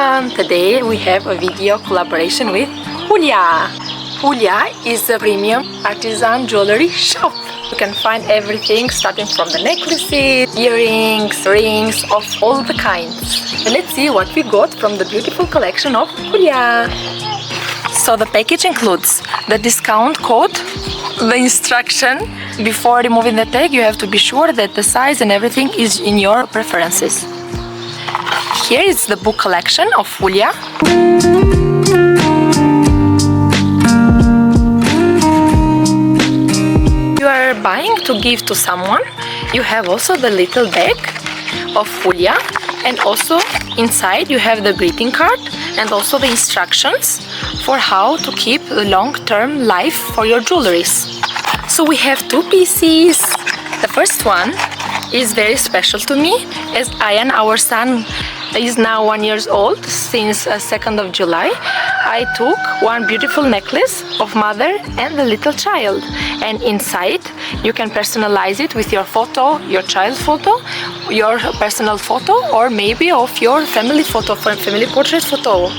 everyone! Today we have a video collaboration with Jeulia. Jeulia is a premium artisan jewelry shop. You can find everything starting from the necklaces, earrings, rings of all the kinds. And let's see what we got from the beautiful collection of Jeulia. So the package includes the discount code, the instruction. Before removing the tag, you have to be sure that the size and everything is in your preferences. Here is the book collection of Jeulia. You are buying to give to someone. You have also the little bag of Jeulia, and also inside you have the greeting card and also the instructions for how to keep a long-term life for your jewelries. So we have two pieces. The first one is very special to me, as Ian, our son, is now 1 year old. Since 2nd of July, I took one beautiful necklace of mother and the little child, and inside you can personalize it with your photo, your child photo, your personal photo, or maybe of your family photo, family portrait photo.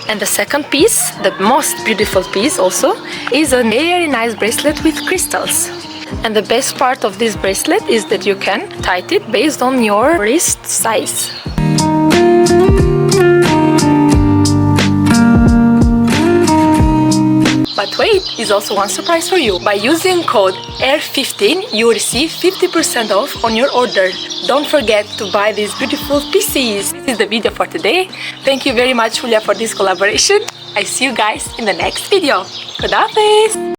And the second piece, the most beautiful piece also, is a very nice bracelet with crystals. And the best part of this bracelet is that you can tighten it based on your wrist size. But wait, is also one surprise for you. By using code ER15, you receive 50% off on your order. Don't forget to buy these beautiful pieces. This is the video for today. Thank you very much, Jeulia, for this collaboration. I see you guys in the next video. Khuda Hafiz!